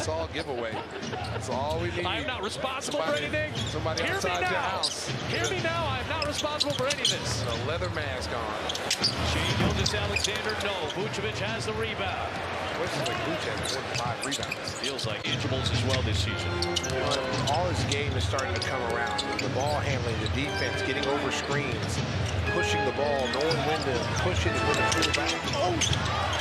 That's all giveaway. That's all we need. I'm not responsible for anything. Somebody outside your house. Hear me now. I'm not responsible for any of this. A leather mask on. Shane Gilgeous-Alexander, no. Vucevic has the rebound. Looks like Vucevic had 5 rebounds. Feels like intangibles as well this season. All his game is starting to come around. The ball handling, the defense, getting over screens, pushing the ball, knowing when to push it and when to pull it back. Oh!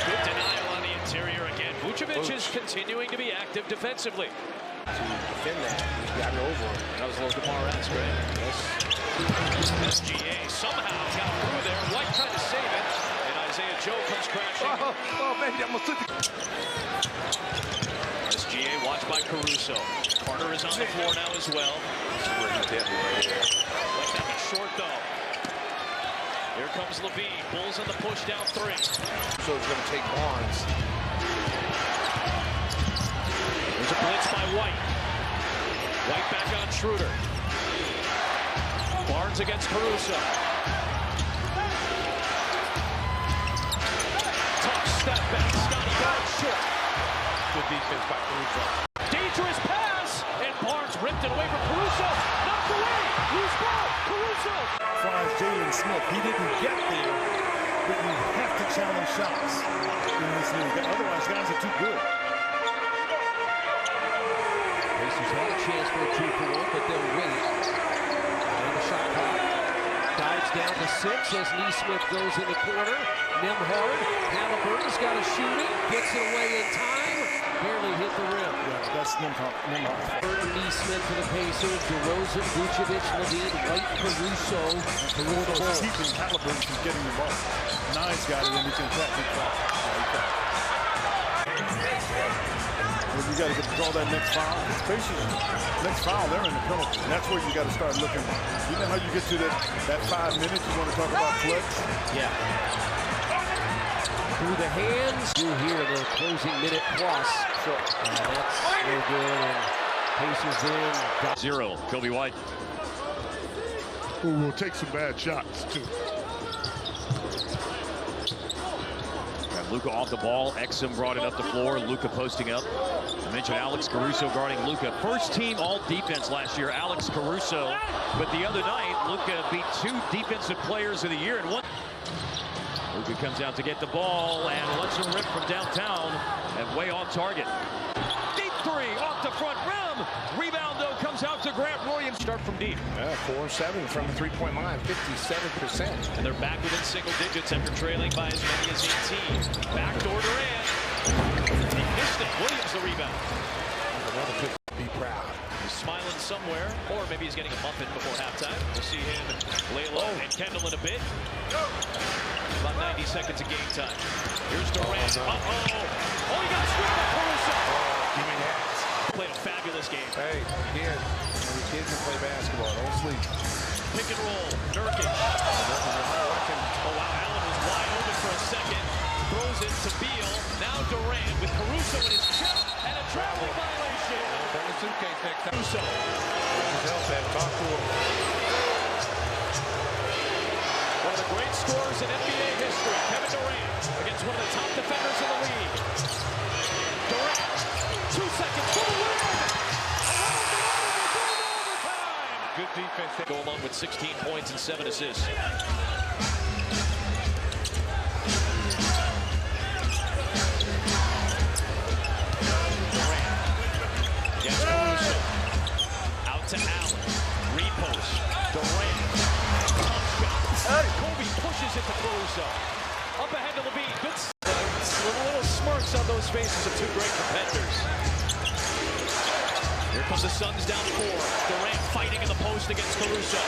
Good denial on the interior again. Vucevic is continuing to be active defensively. To defend that, he's got it over him. That was a little DeMar-esque, right? Yes. SGA somehow got through there. White tried to save it. Isaiah Joe comes crashing. Oh, man, that almost took it. SGA watched by Caruso. Carter is on the floor now as well. This is where he's deadly right here. Let that be short, though. Here comes Levine. Bulls in the push down 3. So he's going to take Barnes. There's a blitz by White. White back on Schroeder. Barnes against Caruso. Step back, Scotty Barnes short. Good defense by Caruso. Dangerous pass, and Barnes ripped it away from Caruso. Knocked away. Loose ball. Caruso. Flies Jalen Smith. He didn't get there, but you have to challenge shots in this league. Otherwise, guys are too good. Pacers had a chance for a 2-for-1, but they'll wait. And the shot clock dives down to 6 as Neesmith goes in the corner. Nembhard, Halliburton's got to shoot it, gets it away in time, barely hit the rim. Yeah, that's Nembhard. Neesmith for the Pacers, DeRozan, Vucevic, Levine, White, Caruso for the Bulls. Keeping Halliburton from getting the ball. Nice got it, and he can track it back. You got to draw that next foul. Pacers, next foul, they're in the penalty. And that's where you got to start looking. You know how you get to that 5 minutes? You want to talk about clutch? Yeah. Through the hands, through here, the closing minute plus. That's no good, and Pacers in. 0, Kobe White. Who will take some bad shots, too. Got Luka off the ball. Exum brought it up the floor. Luka posting up. I mentioned Alex Caruso guarding Luka. First team all defense last year, Alex Caruso. But the other night, Luka beat 2 defensive players of the year and 1. Luka comes out to get the ball and lets him rip from downtown and way off target. Deep 3 off the front rim. Rebound, though, comes out to Grant Williams. Start from deep. Yeah, 4-7 from the 3-point line, 57%. And they're back within single digits after trailing by as many as 18. Backdoor Durant. He missed it. Williams the rebound. Another good. Be proud. He's smiling somewhere, or maybe he's getting a muffin before halftime. We'll see him lay low and Kendall in a bit. About 90 seconds of game time. Here's Durant. Oh, he got swept by Caruso. Give me that. Played a fabulous game. Hey, again, the kids can play basketball. Don't sleep. Pick and roll. Nurkic. Oh, wow. Allen was wide open for a second. Throws it to Beal. Now Durant with Caruso in his chest and a traveling violation. Bring the suitcase next time. Caruso. Help that. Talk to him. One of the great scorers in NBA history, Kevin Durant, against one of the top defenders in the league. Durant, 2 seconds for the win! Good defense. Go along with 16 points and 7 assists. Durant against Caruso. Out to Allen. Repost. Durant. Kobe pushes it to Caruso. Up ahead to Levine. Good little smirks on those faces of 2 great competitors. Here comes the Suns down 4. Durant fighting in the post against Caruso.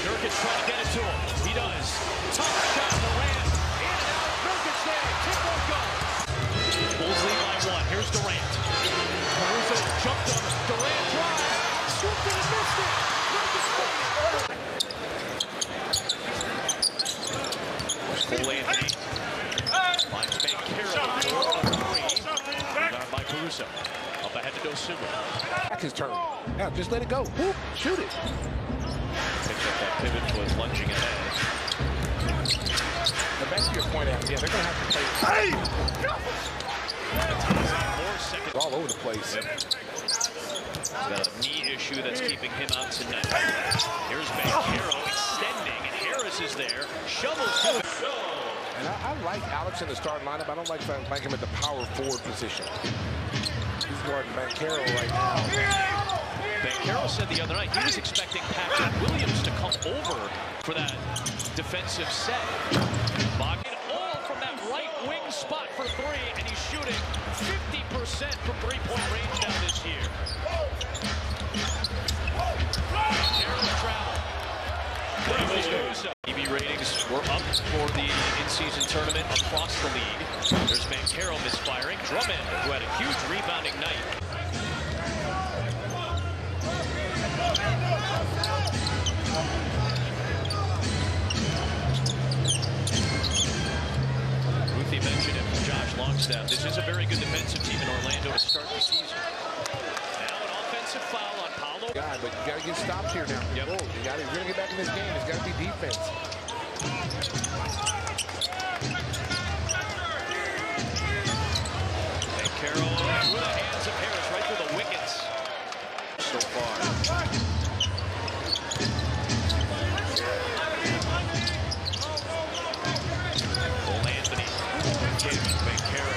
Nurkic trying to get it to him. He does. Tough shot. Durant. In and out. Nurkic there. Kick won't go. Bulls lead by 1. Here's Durant. Caruso jumped him. Durant drives. Scooped it and missed it. Nurkic fighting. Cole Anthony finds Banchero for a 3. Down by Caruso. Up ahead to Dosunmu. Back his turn. Now just let it go. Whoop, shoot it. Picks up that pivot foot, lunging ahead. Now back to your point, Adam. Yeah, they're going to have to play. Hey! 4 seconds. place. He's got a knee issue that's keeping him out tonight. Here's Banchero extending, and Harris is there. Shovels to the And I like Alex in the starting lineup. I don't like him at the power forward position. He's guarding Banchero right now. Banchero said the other night he was expecting Patrick Williams to come over for that defensive set. Bogdan all from that right wing spot for three, and he's shooting 50% from three-point range now this year. Banchero travel. TV ratings were up for the in-season tournament across the league. There's Banchero misfiring. Drummond, who had a huge rebounding night. Ruthie mentioned it from Josh Longstaff. This is a very good defensive team in Orlando to start the season. Now an offensive foul on Paolo. God, but you got to get stopped here now. Yep. If you're going to get back in this game, it's got to be defense. Banchero with the hands of Harris right through the wickets so far. Cole Anthony getting Banchero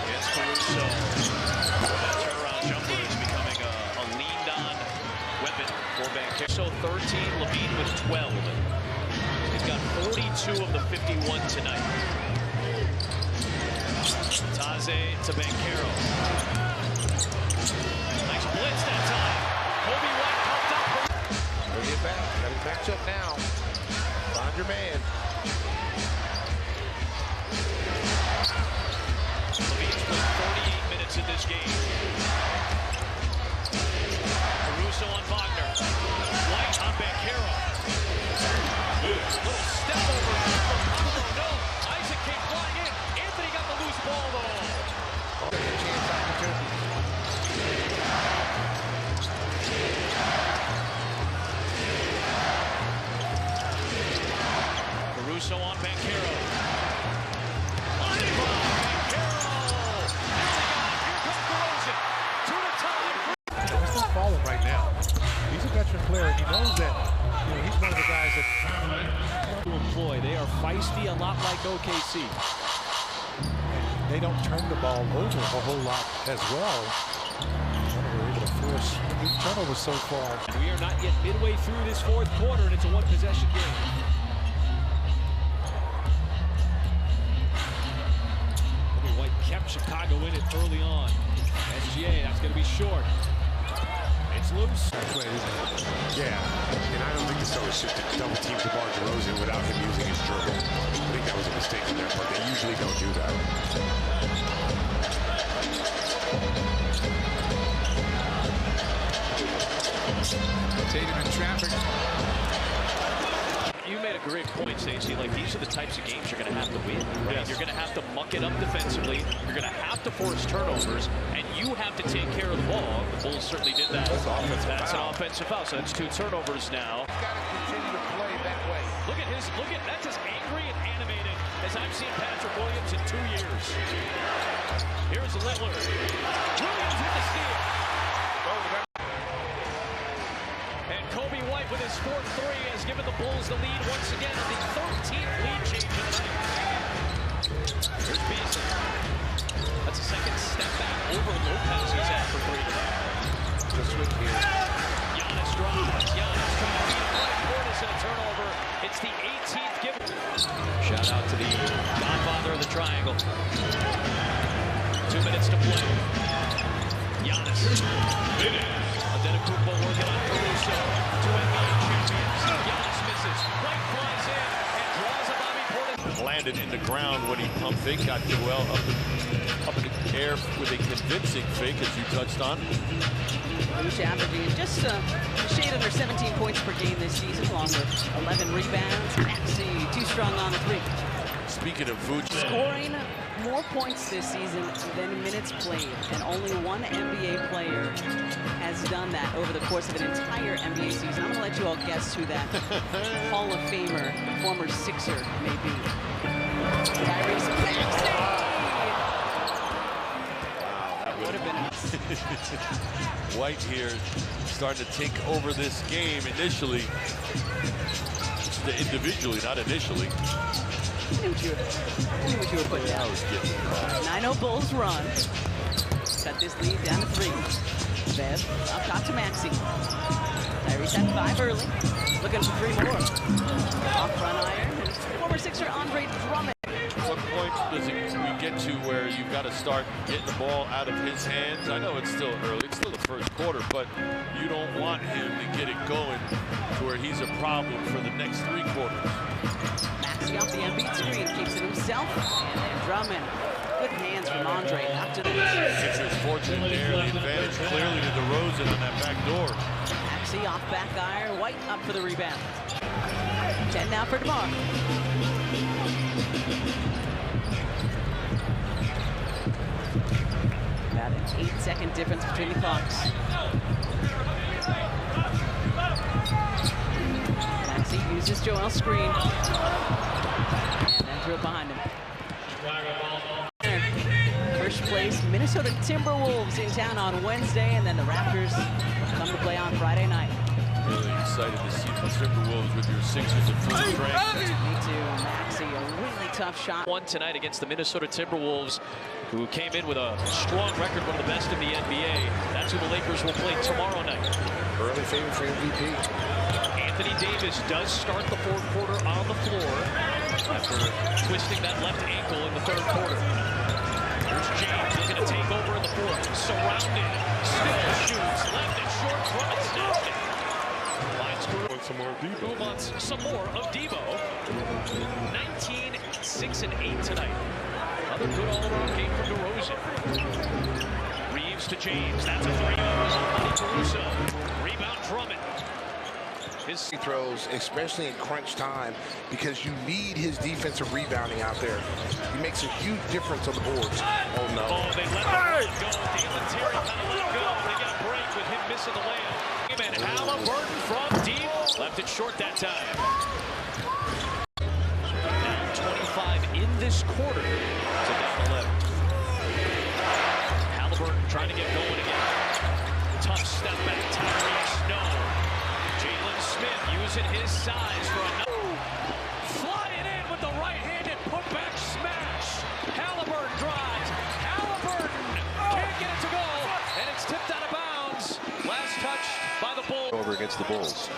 against Caruso. That turnaround jumper is becoming a leaned-on weapon for Banchero. So 13, Levine with 12. He's got 42 of the 51 tonight. Taze to Banchero. Nice blitz that time. Kobe White pumped up. Bring it back. Got it match up now. Find your man. Levine's played 48 minutes in this game. Caruso on Wagner. White on Banchero. Little step over from Paolo. No. Isaac came flying in. Anthony got the loose ball though. Chance opportunity. Caruso on Banchero. Banchero! Here comes DeRozan. To the top. He's not falling right now. He's a veteran player, and he knows that he's one of the guys that to employ. They are feisty, a lot like OKC. They don't turn the ball over a whole lot as well. We're able to force 8 turnovers so far. We are not yet midway through this fourth quarter, and it's a one-possession game. Kobe White kept Chicago in it early on. SGA, that's going to be short. It's loose. Yeah, and I don't think it's always just to double team DeMar DeRozan without him using his dribble. I think that was a mistake in their part. They usually don't do that. Tatum in traffic. You made a great point, Stacey. Like, these are the types of games you're going to have to win, right? Yes. You're going to have to muck it up defensively. You're going to have to force turnovers, and you have to take care of the ball. The Bulls certainly did that. That's an offensive foul. So that's 2 turnovers now. He's got to continue to play that way. That's as angry and animated as I've seen Patrick Williams in 2 years. Here's Lillard. Williams with the steal. And Kobe White with his 4th three has given the Bulls the lead once again. The 13th lead change of the night. Here's Beasley. That's a second step back over Lopez. He's at for 3 tonight. Just switch here. Giannis drops. Giannis trying to beat Mike Portis in a turnover. It's the 18th given. Shout out to the godfather of the triangle. 2 minutes to play. Giannis. Antetokounmpo working on Caruso. 2 NBA champions. Giannis misses. White flies in and draws a Bobby Portis. Landed in the ground when he pumped fake. Got Joel up in the air with a convincing fake, as you touched on. Vooch averaging just a shade under 17 points per game this season, along with 11 rebounds. Maxey too strong on the 3. Speaking of Vooch, scoring more points this season than minutes played, and only one NBA player has done that over the course of an entire NBA season. I'm going to let you all guess who that Hall of Famer, former Sixer, may be. Tyrese Maxey. White here starting to take over this game initially. Individually, not initially. I knew what you were putting down. 9-0 Bulls run. Cut this lead down to 3. Bev up top to Maxey. Tyrese had 5 early. Looking for 3 more. Off front iron. And former Sixer Andre Drummond. What point does we get to where you've got to start getting the ball out of his hands? I know it's still early. It's still the first quarter, but you don't want him to get it going to where he's a problem for the next 3 quarters. Maxey off the Embiid screen. Keeps it himself. And then Drummond. Good hands from Andre. Knocked it in. Sixers fortunate there. The advantage clearly to DeRozan on that back door. Maxey off back iron. White up for the rebound. 10 now for DeMar. About an 8-second difference between the clocks. Maxey uses Joel's screen. And then threw it behind him. First place, Minnesota Timberwolves in town on Wednesday, and then the Raptors come to play on Friday night. Really excited to see the Timberwolves with your Sixers at full strength. Me too, Maxey, a really tough shot. Won tonight against the Minnesota Timberwolves, who came in with a strong record, one of the best in the NBA. That's who the Lakers will play tomorrow night. Early favorite for MVP. Anthony Davis does start the 4th quarter on the floor after twisting that left ankle in the 3rd quarter. Here's James looking to take over in the 4th. Surrounded, still shoots, left and short from it, snapped it. Lines want some more of Debo. Who wants some more of Debo? 19, 6, and 8 tonight. Another good all-around game from DeRozan. Reeves to James. That's a 3. On Caruso. Rebound Drummond. His throws, especially in crunch time, because you need his defensive rebounding out there. He makes a huge difference on the boards. Oh, no. Oh, they let the go. Dalen Terry kind of let go. They get a break with him missing the layup. And Halliburton from deep. Left it short that time. Down 25 in this quarter. So down 11. Halliburton trying to get going again. Tough step back. Tyrese, no. Jalen Smith using his size for another. Flying in with the right-handed putback smash. Halliburton drives. Halliburton can't get it to go. And it's tipped out of bounds. Last touch by the Bulls. Over against the Bulls.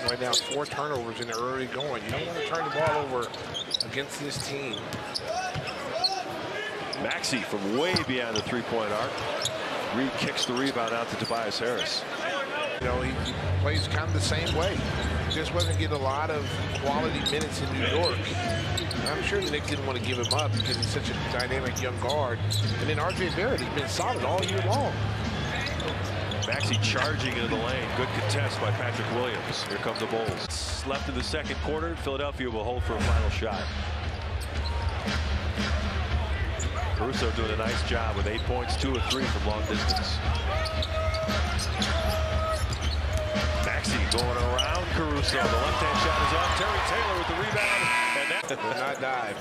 Right now, 4 turnovers in the early going. You don't want to turn the ball over against this team. Maxey from way beyond the 3-point arc. Reed kicks the rebound out to Tobias Harris. You know, he plays kind of the same way. Just wasn't getting a lot of quality minutes in New York. I'm sure the Knicks didn't want to give him up because he's such a dynamic young guard. And then R.J. Barrett, he's been solid all year long. Maxey charging into the lane. Good contest by Patrick Williams. Here come the Bulls. Left in the 2nd quarter. Philadelphia will hold for a final shot. Caruso doing a nice job with 8 points, 2 of 3 from long distance. Maxey going around Caruso. The left-hand shot is off. Terry Taylor with the rebound. And that not dive.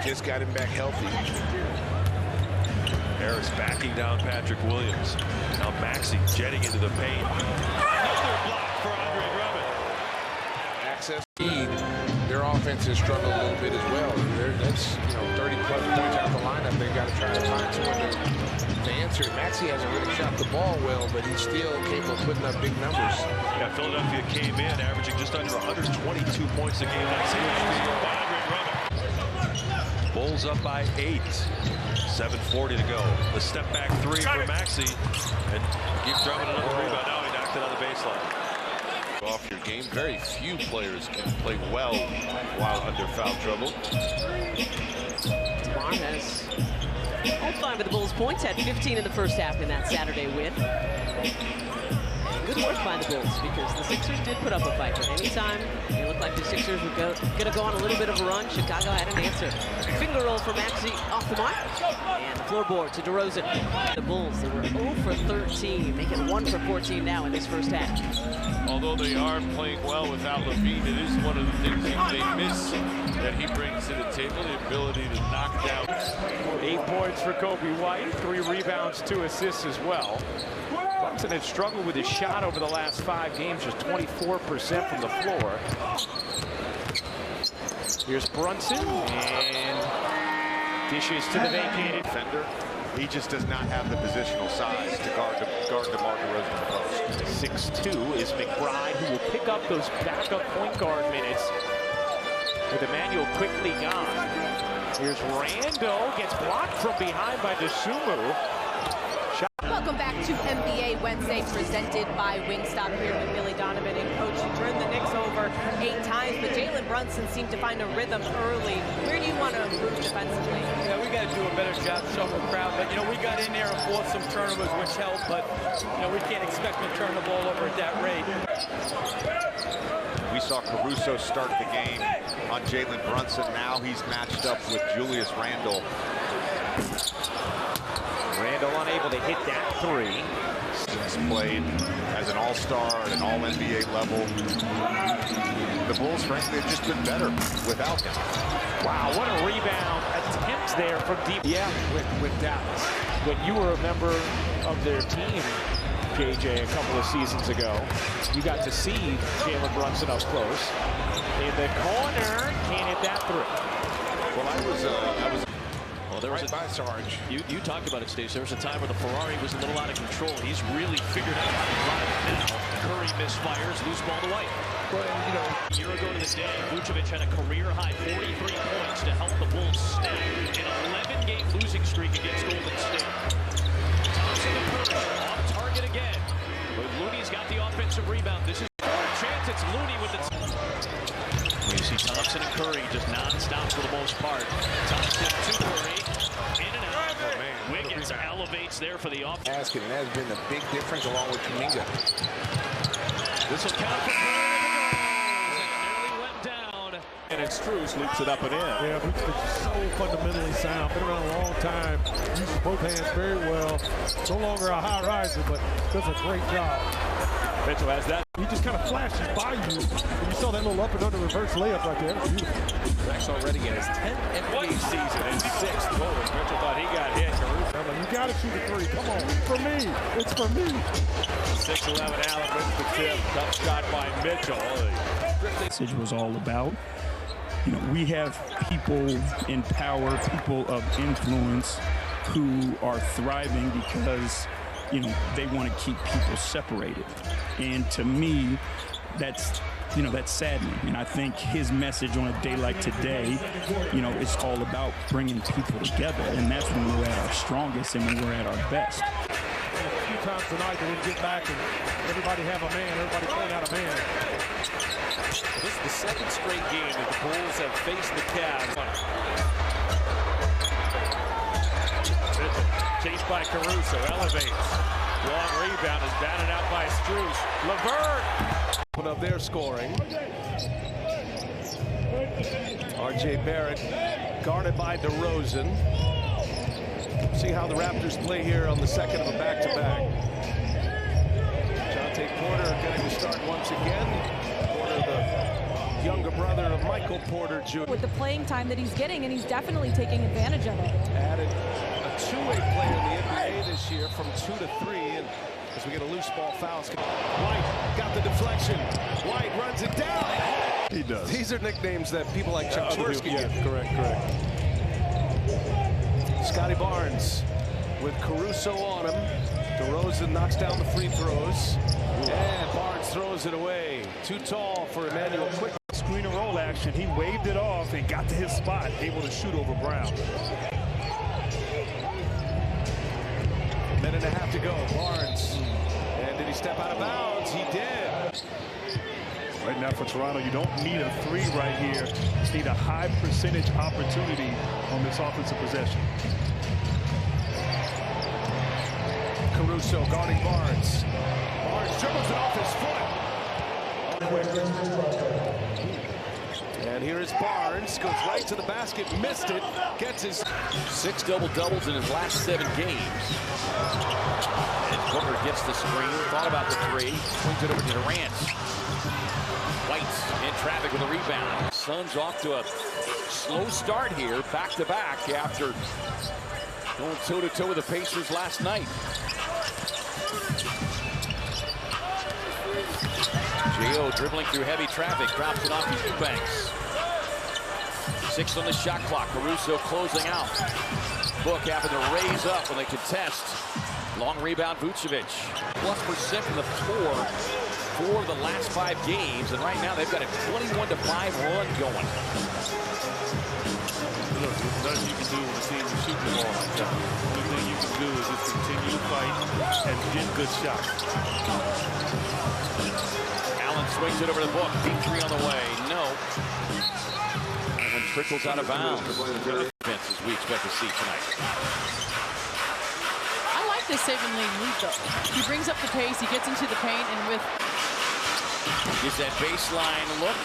Just got him back healthy. Harris backing down Patrick Williams. Now Maxey jetting into the paint. Another block for Andre Drummond. Access speed. Their offense has struggled a little bit as well. That's 30-plus points out the lineup. They've got to try to find someone to answer. Maxey hasn't really shot the ball well, but he's still capable of putting up big numbers. Yeah, Philadelphia came in averaging just under 122 points a game that season. Bulls up by 8. 7:40 to go. The step back 3 for Maxey, and keeps Drummond another rebound. Now he knocked it on the baseline. Off your game. Very few players can play well while under foul trouble. DeMar has all 5 of the Bulls' points, had 15 in the first half in that Saturday win. Good work by the Bulls because the Sixers did put up a fight, but anytime it looked like the Sixers were going to go on a little bit of a run, Chicago had an answer. Finger roll for Maxey off the mark, and the floorboard to DeRozan. The Bulls, they were 0 for 13, making 1 for 14 now in this first half. Although they are playing well without LaVine, it is one of the things they miss that he brings to the table, the ability to knock down. 8 points for Kobe White, 3 rebounds, 2 assists as well. Brunson had struggled with his shot over the last 5 games, just 24% from the floor. Here's Brunson, and dishes to the vacated defender. He just does not have the positional size to guard DeMar DeRozan in the post. 6'2" is McBride, who will pick up those backup point guard minutes with Emmanuel quickly gone. Here's Randall, gets blocked from behind by DeSumo. Welcome back to NBA Wednesday, presented by Wingstop, here with Billy Donovan and Coach. You turned the Knicks over 8 times, but Jalen Brunson seemed to find a rhythm early. Where do you want to improve defensively? Yeah, we got to do a better job showing the crowd. But, you know, we got in there and forced some turnovers, which helped. But, you know, we can't expect to turn the ball over at that rate. We saw Caruso start the game on Jalen Brunson. Now he's matched up with Julius Randle. Randall unable to hit that 3. He's played as an all-star at an all-NBA level. The Bulls, frankly, have just been better without him. Wow, what a rebound attempt there from deep. Yeah, with Dallas. When you were a member of their team, JJ, a couple of seasons ago, you got to see Jalen Brunson up close. In the corner, can't hit that 3. Well, I was Well, there was Right by Sarge. You talked about it, Steve. There was a time where the Ferrari was a little out of control. He's really figured out how to drive it now. Curry misfires, loose ball to White. Well, you know, A year ago to the day, Vucevic had a career-high 43 points to help the Bulls snap an 11-game losing streak against Golden State. Thompson and Curry off target again. But Looney's got the offensive rebound. This is a chance. It's Looney with the... You see Thompson and Curry just non-stop for the most part. Thompson to Curry. In and out. Oh, man. Wiggins elevates there for the offense. Asking, and that has been the big difference along with Kuminga. This will count for Curry. It nearly went down. And it's Struz loops it up and in. Yeah, Vucevic is so fundamentally sound. Been around a long time. Uses both hands very well. No longer a high riser, but does a great job. Mitchell has that. He just kind of flashes by you. And you saw that little up and under reverse layup right there. Beautiful. Rex already in his 10th NBA season and 6th. Whoa, Mitchell thought he got hit. I'm like, you got to shoot the 3. Come on. It's for me. It's for me. 6'11" Allen wins the tip. Tough shot by Mitchell. Message was all about. You know, we have people in power, people of influence who are thriving because, you know, they want to keep people separated. And to me, that's saddening. And I think his message on a day like today, you know, is all about bringing people together. And that's when we're at our strongest and when we're at our best. A few times tonight they would get back and everybody have a man, everybody playing out a man. This is the 2nd straight game that the Bulls have faced the Cavs. Mitchell, chased by Caruso, elevates. Long rebound is batted out by Struz. LeVert. Put up their scoring. R.J. Barrett guarded by DeRozan. See how the Raptors play here on the 2nd of a back-to-back. Jonte Porter getting to start once again. Porter, the younger brother of Michael Porter Jr. With the playing time that he's getting, and he's definitely taking advantage of it. Added a two-way player in the NBA this year from 2 to 3, and as we get a loose ball foul. White got the deflection. White runs it down. He does. These are nicknames that people like Chuck Swirsky Yeah, get. correct. Scotty Barnes with Caruso on him. DeRozan knocks down the free throws. And Barnes throws it away. Too tall for Emmanuel Quick. Screen and roll action. He waved it off and got to his spot, able to shoot over Brown. Minute and a half to go. Barnes. And did he step out of bounds? He did. Right now for Toronto, you don't need a 3 right here. You just need a high percentage opportunity on this offensive possession. Caruso guarding Barnes. Barnes dribbles it off his foot. And here is Barnes. Goes right to the basket. Missed it. Gets his 6 double-doubles in his last 7 games. And Booker gets the screen. Thought about the 3. Swings it over to Durant. White in traffic with a rebound. Suns off to a slow start here, back-to-back after going toe-to-toe with the Pacers last night. J.O. dribbling through heavy traffic, drops it off to Eubanks. 6 on the shot clock. Caruso closing out. Book having to raise up when they contest. Long rebound, Vucevic. +% from the floor for the last 5 games, and right now they've got a 21-5 run going. Look, there's nothing you can do when the team is shooting the ball like that. The only thing you can do is just continue to fight and get good shots. Allen swings it over to Book. Deep 3 on the way. No. That one trickles out of bounds. Defense as we expect to see tonight. I like this saving lane move, though. He brings up the pace, he gets into the paint, and with... Gets that baseline look.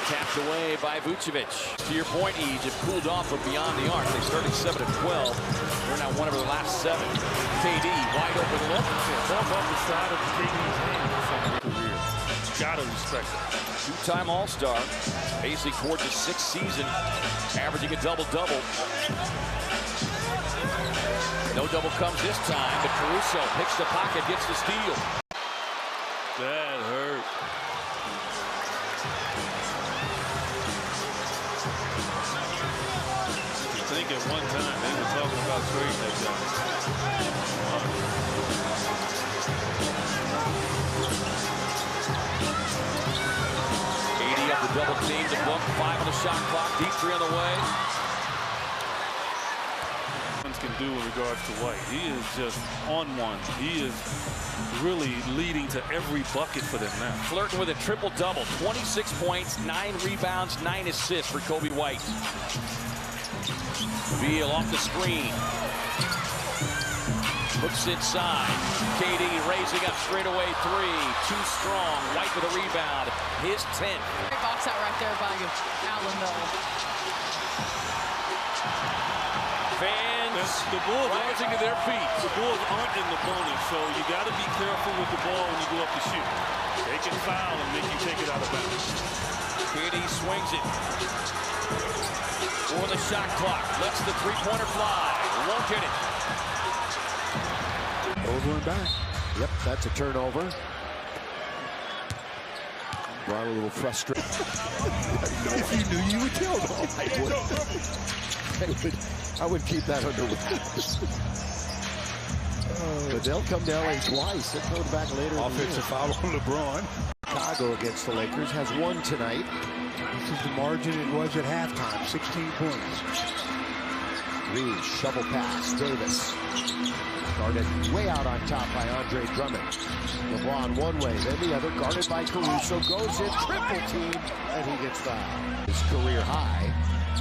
Tapped away by Vucevic. To your point, Egypt cooled off from beyond the arc. They started 7 of 12. They're now 1 of their last 7. KD, wide open look. Ball up the side of KD's hand in his career. You gotta respect it. 2-time All-Star. Basically towards his 6th season. Averaging a double-double. No double comes this time, but Caruso picks the pocket, gets the steal. That hurt. I think at one time they were talking about trading that guy. Up the double team to Book. 5 on the shot clock. Deep 3 on the way. Can do in regards to White. He is just on one. He is really leading to every bucket for them now. Flirting with a triple-double. 26 points, 9 rebounds, 9 assists for Kobe White. Beal off the screen. Looks inside. KD raising up straight away 3. Too strong. White with a rebound. His 10th. Great box out right there by Allen, though. Fans the Bulls rising to their feet. The Bulls aren't in the bonus, so you got to be careful with the ball when you go up to shoot. They can foul and make you take it out of bounds. KD swings it. For the shot clock. Lets the three-pointer fly. Won't get it. Over and back. Yep, that's a turnover. Brought a little frustration. If you knew, you would tell them. I would keep that under wraps. But they'll come to LA twice. They'll go back later. Offensive foul on LeBron. Chicago against the Lakers has 1 tonight. This is the margin it was at halftime. 16 points. Reed, shovel pass. Davis. Guarded way out on top by Andre Drummond. LeBron one way, then the other. Guarded by Caruso. Goes in, triple team, and he gets fouled. His career high.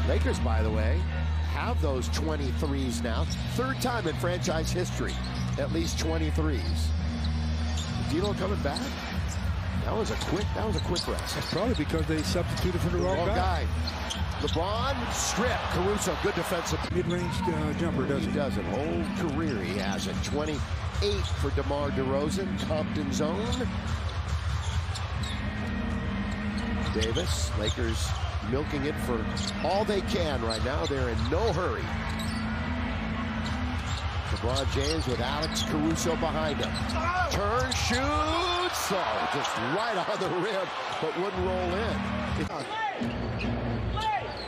Lakers, by the way, have those 23s now. 3rd time in franchise history. At least 23s. D'Lo coming back. That was a quick rest. That's probably because they substituted for the wrong guy. LeBron, strip. Caruso, good defensive. Mid-range jumper, doesn't he? Doesn't. Whole career he has it. 28 for DeMar DeRozan. Compton zone. Davis, Lakers milking it for all they can right now. They're in no hurry. LeBron James with Alex Caruso behind him. Turn, shoots. Oh, just right on the rim, but wouldn't roll in.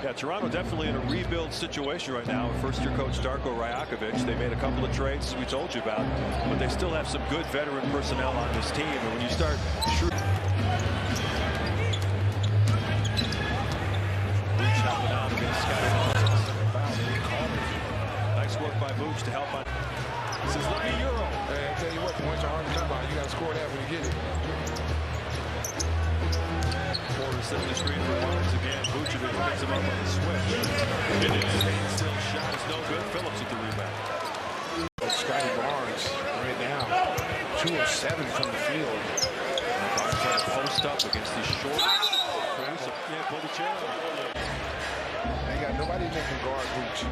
Yeah, Toronto definitely in a rebuild situation right now. First-year coach Darko Rajakovic. They made a couple of trades we told you about, but they still have some good veteran personnel on this team. And when you start shooting, helping out against nice work by Vooch to help on. This is lucky Euro. Hey, I tell you what, points are hard to come by. You got to score that when you get it. Porter setting the screen for Barnes again. Vucevic picks him up on the switch. It is still shot is no good. Phillips with the rebound. Scotty Barnes right now, 2 of 7 from the field. Barnes trying to post up against these short. Yeah, pull the chair. They got nobody that can guard Vooch.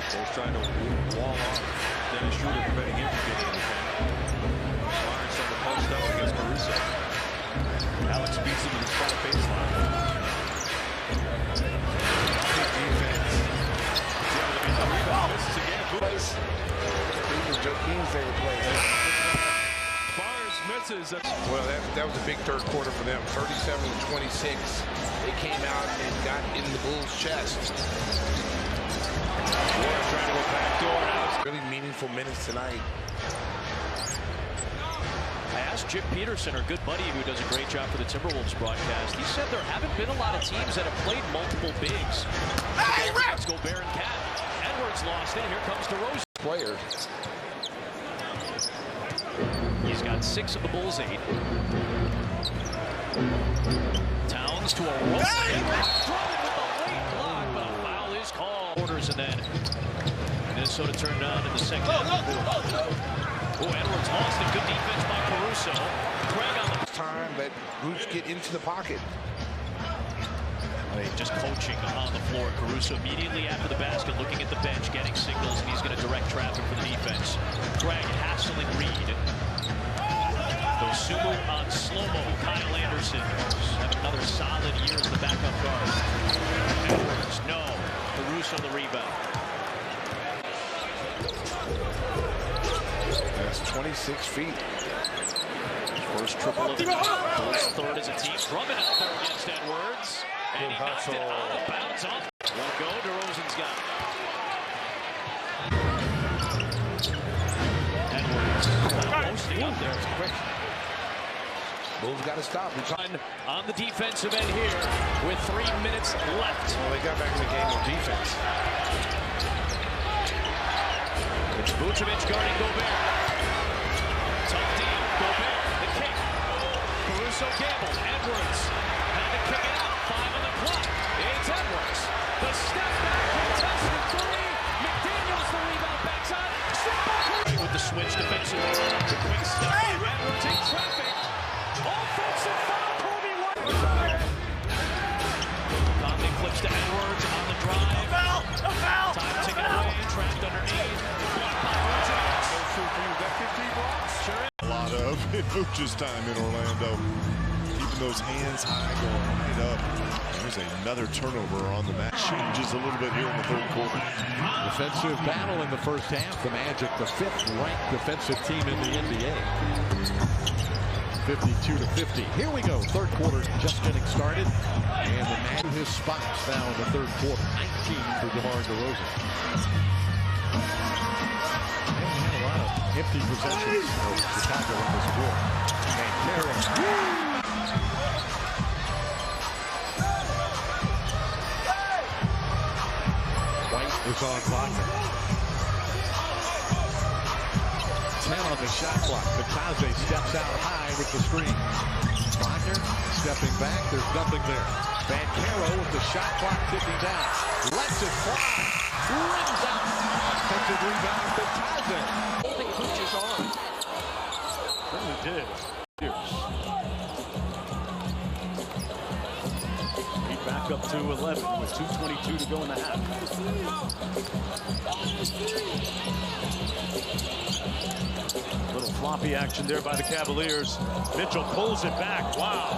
He's trying to wall off Dennis Schroeder, preventing him from getting anything. Barnes on the post up against Caruso. Alex beats him to the front baseline. guys. These were Joe King's favorite plays. Barnes misses. Well, that was a big third quarter for them. 37-26. They came out and got in the Bulls' chest. Warren trying to go backdoor. Really meaningful minutes tonight. I asked Jim Peterson, our good buddy who does a great job for the Timberwolves broadcast. He said there haven't been a lot of teams that have played multiple bigs. Hey, let's go Bear and Cat. Edwards lost it. Here comes DeRozan. Player. He's got 6 of the Bulls' 8. Towns to a roll. Hey! With a late block, but a foul is called. Quarters, and then Minnesota turned on in the second half. Oh, Edwards lost it. Good defense by Caruso. Craig on the time. Let Roots get into the pocket. Just coaching on the floor. Caruso immediately after the basket, looking at the bench, getting signals, and he's going to direct traffic for the defense. Craig hassling Reed. Dosunmu on slow-mo. Kyle Anderson have another solid year as the backup guard. Edwards, no. Caruso the rebound. That's 26 feet. First triple of the game. Bulls third as a team. Drummond out there against Edwards. And he knocked it out of bounds off. Won't go. DeRozan's got it. Edwards posting up there. It's quick. Bulls got to stop. On the defensive end here with 3 minutes left. Well, they got back in the game on defense. It's Vucevic guarding Gobert. Tough deal. Gobert, the kick. Caruso gambled. Edwards had to kick it out. 5 on the clock. It's Edwards. The step back contested 3. McDaniels the rebound. Backs on. Step back. With the switch defensively. The quick step. Edwards in traffic. Offensive foul. Kobe White. Conley flips to Edwards on the drive. Foul. Time taken away. Trapped underneath. A lot of in Vooch's time in Orlando. Keeping those hands high, going right up. There's another turnover on the match. Changes a little bit here in the third quarter. Defensive battle in the first half. The Magic, the 5th-ranked defensive team in the NBA. 52-50. Here we go. Third quarter just getting started. And the man his spots now in the third quarter. 19 for DeMar DeRozan. Empty possessions for Chicago on this floor. And White is on Wagner. 10 on the shot clock. Batase steps out high with the screen. Wagner stepping back. There's nothing there. Banchero with the shot clock ticking down. Lets it fly. Rims out. Offensive rebound for Batase. Coaches on. Certainly did. He back up to 11 with 2:22 to go in the half. Little floppy action there by the Cavaliers. Mitchell pulls it back. Wow.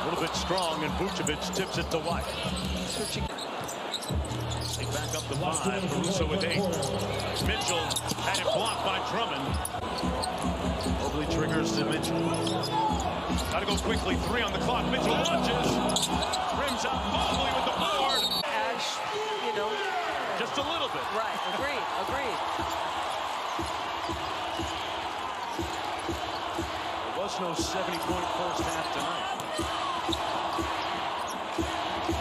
A little bit strong, and Vucevic tips it to White. Switching. Back up to 5. Caruso with 8. Mitchell had it blocked by Drummond. Mobley triggers to Mitchell. Got to go quickly. 3 on the clock. Mitchell launches. Rims out Mobley with the board. Ash, you know. Just a little bit. Right. Agreed. There was no 70-point first half tonight.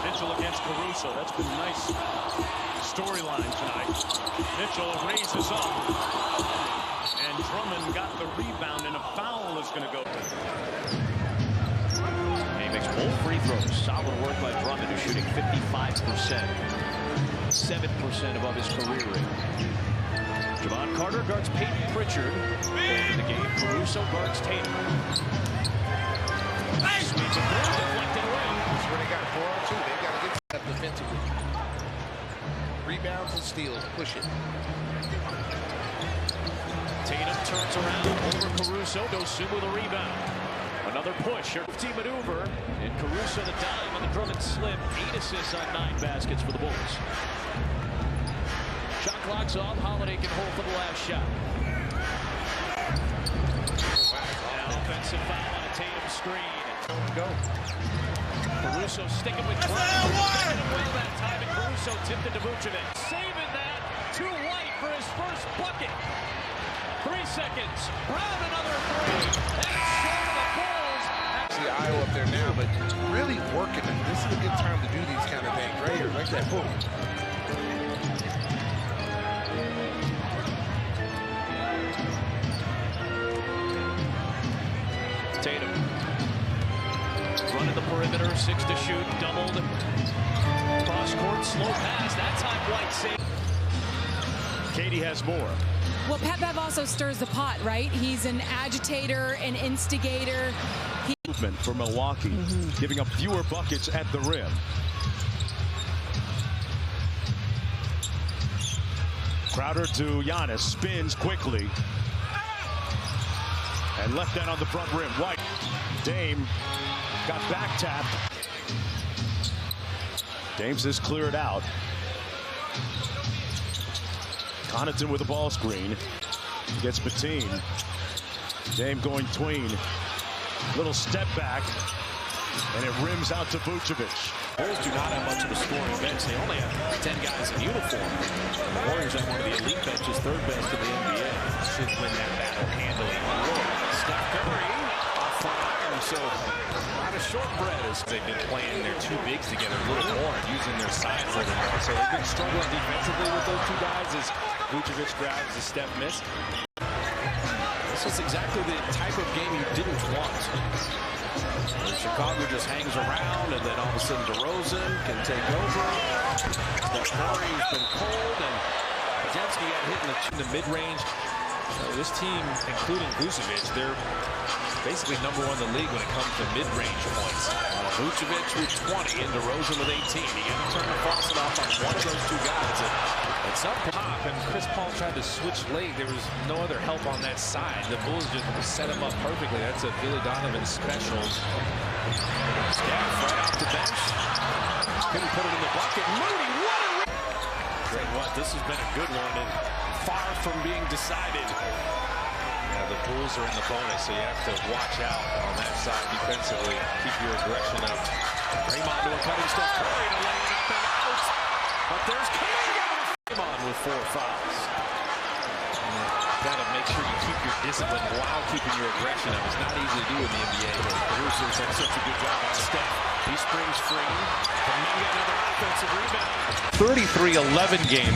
Mitchell against Caruso. That's been a nice storyline tonight. Mitchell raises up. And Drummond got the rebound, and a foul is going to go. And he makes both free throws. Solid work by Drummond, who's shooting 55%. 7% above his career rate. Javon Carter guards Peyton Pritchard. In the game, Caruso guards Tatum. Sweeps it through, deflected away. That's where they got 4-on-2. They got to get that defensively. Rebounds and steals. Push it. Tatum turns around over Caruso. Dosunmu the rebound. Another push. 15 maneuver. And Caruso the dime on the Drummond slip. 8 assists on 9 baskets for the Bulls. Shot clock's off. Holiday can hold for the last shot. Now offensive foul on a Tatum screen. Go. Caruso sticking with Brown. Well that time, and Caruso tipped it to Vucevic. Saving that to White for his first bucket. 3 seconds. Brown another three. And it's short of the Bulls. See Iowa up there now, but really working it. This is a good time to do these kind of things right here, like that. Boom. Tatum. Running the perimeter, 6 to shoot, doubled. Cross court, slow pass. That time White saved. Katie has more. Well, Pat also stirs the pot, right? He's an agitator, an instigator. Movement for Milwaukee, giving up fewer buckets at the rim. Crowder to Giannis, spins quickly. And left down on the front rim. White. Dame got back tapped. Dame says clear it out. Connaughton with a ball screen. Gets Patine. Dame going tween. Little step back. And it rims out to Vucevic. Bulls do not have much of a scoring bench. They only have 10 guys in uniform. The Warriors have one of the elite benches, 3rd best in the NBA. Should win that battle handily. Steph Curry off the iron, so not a shortbread as they've been playing their 2 bigs together a little more and using their size a little more. So they've been struggling defensively with those 2 guys as Vucevic grabs a Steph miss. This is exactly the type of game you didn't want. Chicago just hangs around, and then all of a sudden DeRozan can take over. Steph Curry's been cold, and Podziemski got hit in the mid-range. This team, including Vucevic, they're basically #1 in the league when it comes to mid-range points. Vucevic with 20 and DeRozan with 18. You got to turn the faucet off on one of those 2 guys. At some point, and Chris Paul tried to switch late. There was no other help on that side. The Bulls just set him up perfectly. That's a Billy Donovan special. Scaff right off the bench. Couldn't put it in the bucket. Moody, what a... Tell you what, this has been a good one and far from being decided. Yeah, the Bulls are in the bonus, so you have to watch out on that side defensively. Keep your aggression up. Draymond to a cutting Steph Curry to lay it up and out. But there's Draymond with 4 fouls. Got to make sure you keep your discipline while keeping your aggression up. It's not easy to do in the NBA, but Caruso's done such a good job on Steph. He springs free. Kuminga another offensive rebound. 33-11 game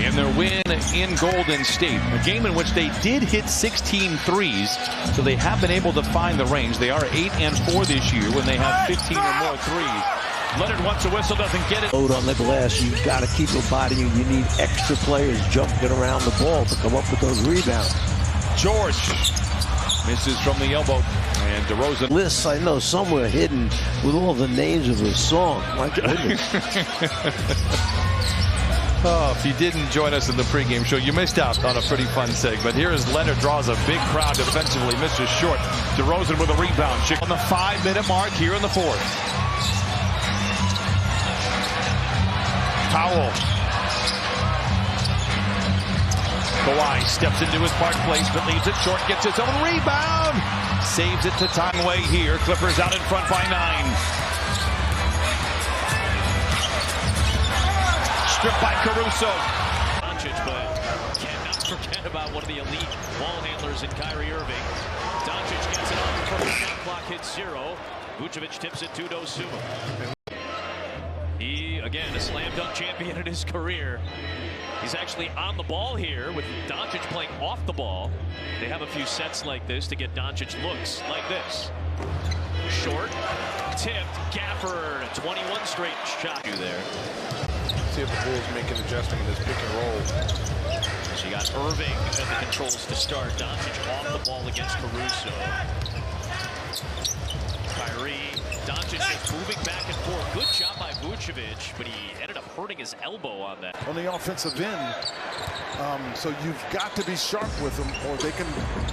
in their win in Golden State. A game in which they did hit 16 threes, so they have been able to find the range. They are 8-4 this year when they have 15 or more threes. Leonard wants a whistle, doesn't get it. Load on the glass, you've got to keep a body. You need extra players jumping around the ball to come up with those rebounds. George misses from the elbow, and DeRozan. Lists I know somewhere hidden with all the names of his song. My goodness. Oh, if you didn't join us in the pregame show, you missed out on a pretty fun segment. Here is Leonard, draws a big crowd defensively, misses short. DeRozan with a rebound. On the 5-minute mark here in the 4th. Powell. Kawhi steps into his park placement, leaves it short, gets his own rebound. Saves it to Conway here. Clippers out in front by 9. Stripped by Caruso. Doncic, but cannot forget about one of the elite ball handlers in Kyrie Irving. Doncic gets it on before the shot clock hits 0. Vucevic tips it to Dosunmu. He, again, a slam dunk champion in his career. He's actually on the ball here with Doncic playing off the ball. They have a few sets like this to get Doncic looks like this. Short, tipped, Gafford, 21 straight shot there. See if the Bulls make an adjustment in this pick and roll. So you got Irving at the controls to start. Doncic off the ball against Caruso. Kyrie, Doncic just moving back and forth. Good job by Vucevic, but he ended up hurting his elbow on that. On the offensive end, so you've got to be sharp with them or they can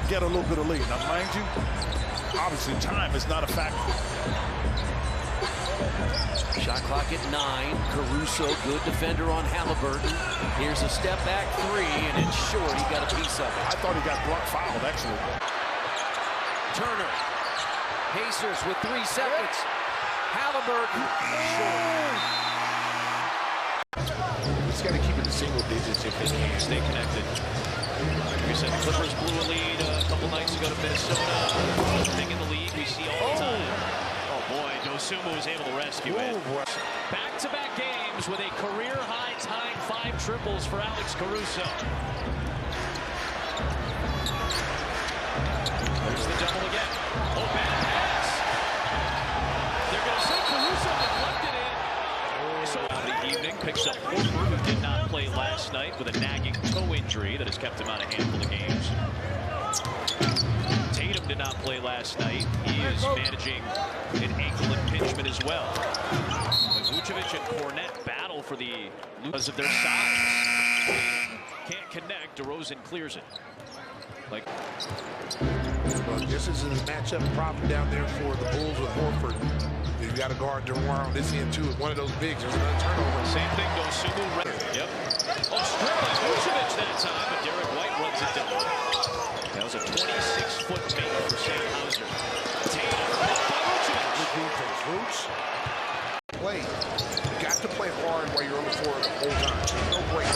get a little bit of lead. Now, mind you, obviously time is not a factor. Shot clock at 9. Caruso, good defender on Halliburton. Here's a step back three, and it's short. He got a piece of it. I thought he got fouled, actually. Turner. Pacers with 3 seconds. Halliburton, short. Just got to keep it to single digits if they can. Stay connected. Like we said, the Clippers blew a lead a couple nights ago to Minnesota. Thing in the league we see all the time. Oh boy, Dosunmu was able to rescue it. Back-to-back games with a career-high tying 5 triples for Alex Caruso. There's the double again. Oh, bad pass. They're going to say Caruso deflected it. So out of the evening, picks up Horford, who did not play last night with a nagging toe injury that has kept him out a handful of games. Tatum did not play last night. He is managing an ankle impingement as well. Vucevic and Cornette battle for the because of their size. Can't connect. DeRozan clears it. Like, well, this is a matchup problem down there for the Bulls with Horford. You got to guard DeMar on this end too. One of those bigs. There's another turnover. Same thing. Dosunmu. Yep. Oh, stripped by Vucevic that time, but Derek White runs it down. That was a 26-foot make for Sam Hauser. Tatum by Vucevic. Play. You got to play hard while you're on the floor the whole time. No breaks.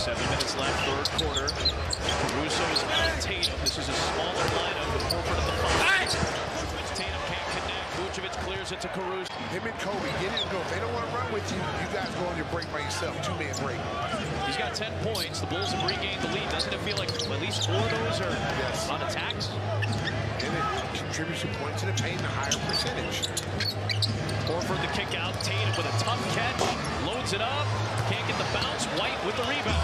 7 minutes left, third quarter. Caruso is on Tatum. This is a smaller lineup with Horford at the 5. Tatum can't connect. Vucevic clears it to Caruso. Him and Kobe, get it and go. If they don't want to run with you, you guys go on your break by yourself. 2-man break. He's got 10 points. The Bulls have regained the lead. Doesn't it feel like at least 4 of those are on attacks? And it contributes to points in the paint, a higher percentage. Horford the kick out. Tatum with a tough catch. Loads it up. Can't get the bounce. White with the rebound.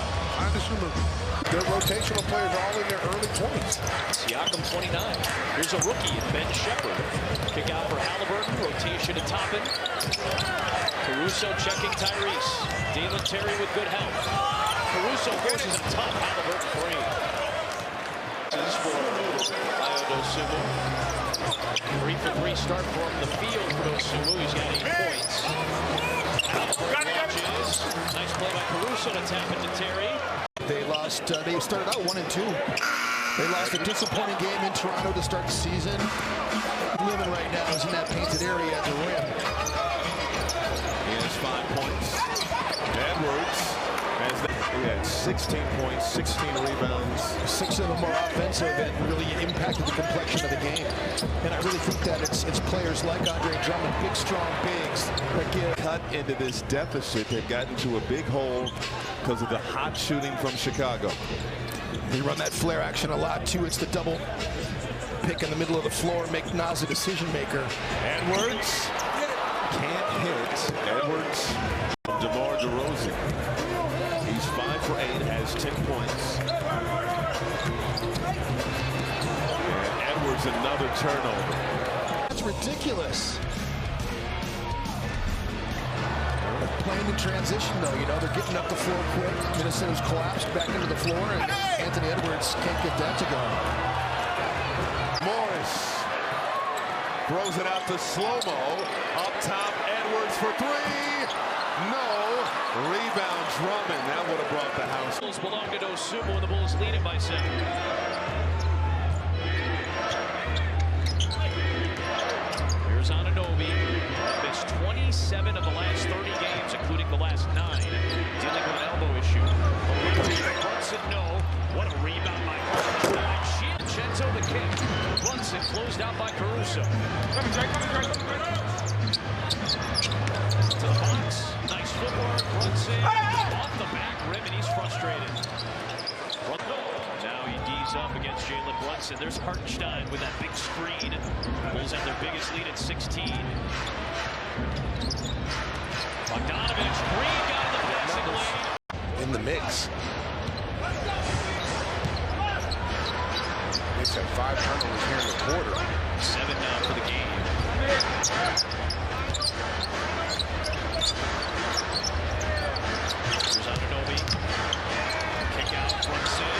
Their rotational players are all in their early 20s. Siakam 29. Here's a rookie, Ben Shepherd. Kick out for Halliburton. Rotation to Toppin. Caruso checking Tyrese. Dalen Terry with good help. Caruso forces a tough Halliburton three. This is for Ayo Dosunmu. 3-for-3 start from the field for Dosunmu. He's got 8 points. Halliburton watches. Nice play by Caruso to tap into Terry. They lost. They started out 1-2. They lost a disappointing game in Toronto to start the season. Living right now is in that painted area at the rim. He has 5 points. Edwards he had 16 points, 16 rebounds. 6 of them are offensive and really impacted the complexion of the game. And I really think that it's players like Andre Drummond, big, strong bigs, that give. Cut into this deficit. They've gotten to a big hole because of the hot shooting from Chicago. They run that flare action a lot, too. It's the double pick in the middle of the floor, make Nas a decision maker. Edwards can't hit. Edwards from DeMar DeRozan. He's 5 for 8, has 10 points. And Edwards another turnover. That's ridiculous. Playing in transition, though, you know, they're getting up the floor quick. Minnesota's collapsed back into the floor, and Anthony Edwards can't get that to go. Morris throws it out to slow-mo. Up top, Edwards for 3. No. Rebound Drummond. That would have brought the house. Bulls belong to Dosunmu, and the Bulls lead it by 7. Here's Anunoby. Missed 27 of the last 30 games, including the last 9. Dealing with an elbow issue. Brunson, no. What a rebound by Vincenzo the kick. Brunson closed out by Caruso. To the box. Nice footwork. Brunson off the back rim, and he's frustrated. Now he D's up against Jalen Brunson. There's Hartenstein with that big screen. Bulls have their biggest lead at 16. Bogdanovich, Green got in the passing lane. In the mix. Knicks have 5 turnovers here in the quarter. 7 now for the game. Here's Anunoby. Kick out, Brunson.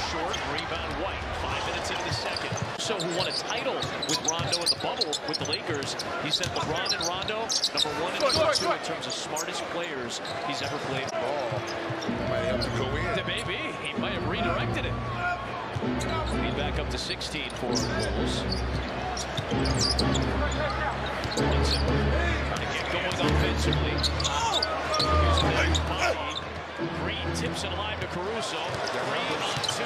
Short rebound, White. 5 minutes into the second. Caruso, who won a title with Rondo in the bubble with the Lakers. He said LeBron and Rondo, #1 and #2 in terms of smartest players he's ever played. Ball might have to go in. Maybe. He might have redirected it. Lead back up to 16 for the Bulls. Brunson trying to get going offensively. Using that body. Green tips it alive to Caruso. Green on 2.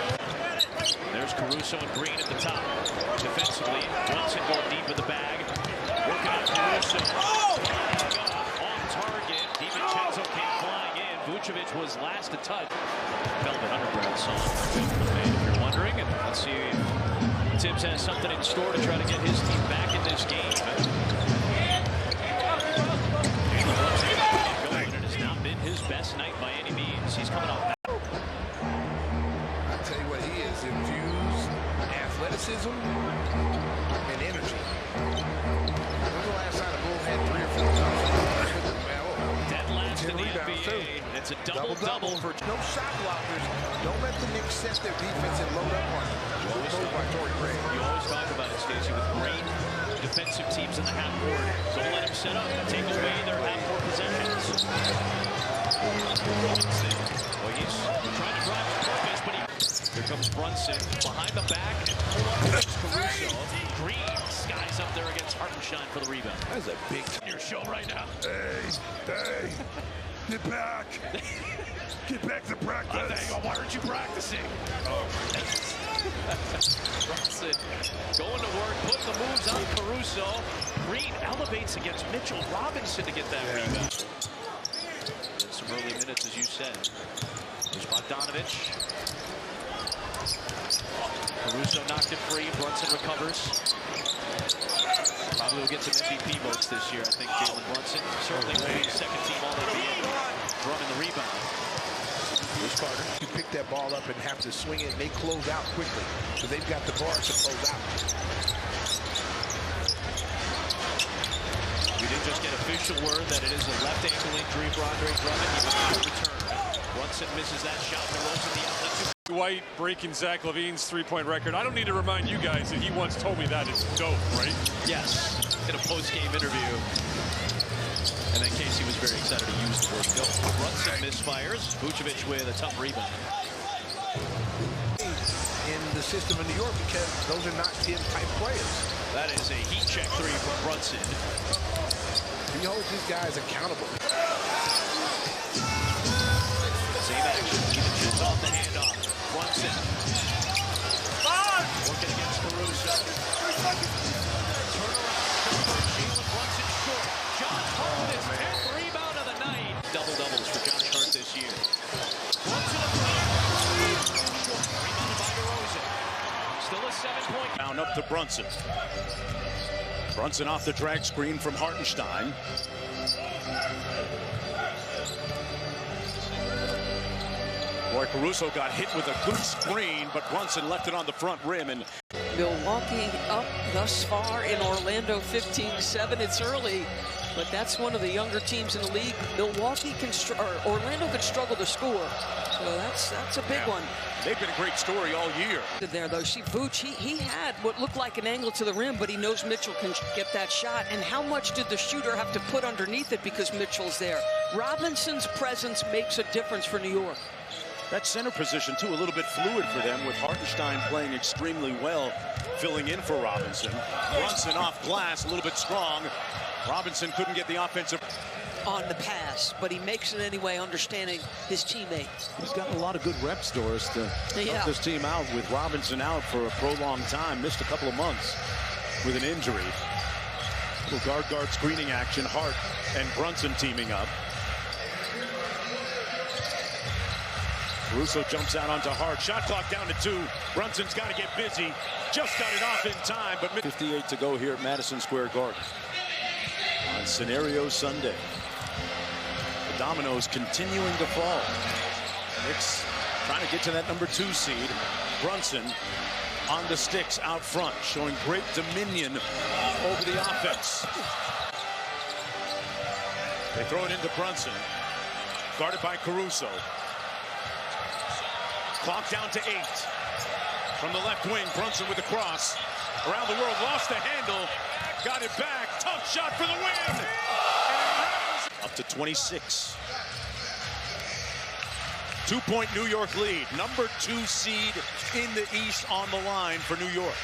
There's Caruso and Green at the top. Defensively, Brunson going deep in the bag. Working on Caruso. On target. DiVincenzo came flying in. Vucevic was last to touch. Velvet Underground song. If you're wondering, and let's see if Tibbs has something in store to try to get his team back in this game. It has not been his best night by any means. He's coming off. I tell you what, he is infused athleticism and energy. When was the last time the Bulls had 3 or 4 times? Dead last in the NBA. It's a double-double for no shot blockers. Don't let the Knicks set their defense and load up on it. You always talk about it, Stacey, with great defensive teams in the half court. Don't let them set up and take away their half-court possessions. Well, he's trying to drive the purpose, but here comes Brunson behind the back. Caruso. Green skies up there against Hartenstein for the rebound. That's a big your show right now. Hey, get back. Get back to practice. Why aren't you practicing? Brunson going to work, putting the moves on Caruso. Green elevates against Mitchell Robinson to get that rebound. Some early minutes, as you said. There's Bogdanovich. Caruso knocked it free. Brunson recovers. Probably will get some MVP votes this year, I think, Jalen Brunson. Certainly will be second-team All-NBA. Drumming the rebound. Here's Carter. You pick that ball up and have to swing it, and they close out quickly. So they've got the bars to close out. We did just get official word that it is a left ankle injury for Andre Drummond. He will not return. Brunson misses that shot and rolls in the outlet. White breaking Zach LaVine's three-point record. I don't need to remind you guys that he once told me that is dope, right? Yes, in a post-game interview. And then Casey was very excited to use the word dope. Brunson misfires. Vucevic with a tough rebound. In the system in New York, because those are not 10-type players. That is a heat check 3 from Brunson. He holds these guys accountable. Same action. DiVincenzo off the handoff. Brunson. Working against Caruso. Turnaround. Jalen Brunson short. Josh Hart, his 10th rebound of the night. Double-doubles for Josh Hart this year. Brunson up short. Rebounded by DeRozan. Still a 7-point. Down up to Brunson. Brunson off the drag screen from Hartenstein. Boy, Caruso got hit with a good screen, but Brunson left it on the front rim. And Milwaukee up thus far in Orlando 15-7. It's early, but that's one of the younger teams in the league. Milwaukee Orlando could struggle to score, so that's a big one. They've been a great story all year. There though, see Vooch, he had what looked like an angle to the rim, but he knows Mitchell can get that shot. And how much did the shooter have to put underneath it because Mitchell's there? Robinson's presence makes a difference for New York. That center position, too, a little bit fluid for them, with Hartenstein playing extremely well, filling in for Robinson. Brunson off glass, a little bit strong. Robinson couldn't get the offensive on the pass, but he makes it anyway, understanding his teammate. He's gotten a lot of good reps, Doris, to help this team out with Robinson out for a prolonged time. Missed a couple of months with an injury. Little guard-guard screening action, Hart and Brunson teaming up. Caruso jumps out onto Hart. Shot clock down to 2. Brunson's got to get busy. Just got it off in time, but 58 to go here at Madison Square Garden on Scenario Sunday. The dominoes continuing to fall. Knicks trying to get to that number 2 seed. Brunson on the sticks out front, showing great dominion over the offense. They throw it into Brunson, guarded by Caruso. Clock down to 8. From the left wing, Brunson with the cross. Around the world, lost the handle. Got it back. Tough shot for the win. Up to 26. 2-point New York lead. Number 2 seed in the East on the line for New York.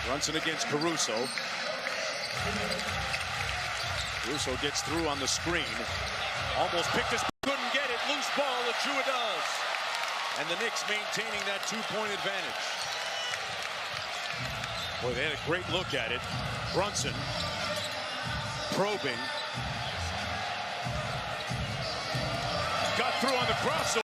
Brunson against Caruso. Caruso gets through on the screen. Almost picked his, couldn't get it. Loose ball, Achua does. And the Knicks maintaining that 2-point advantage. Boy, they had a great look at it. Brunson probing. Got through on the cross.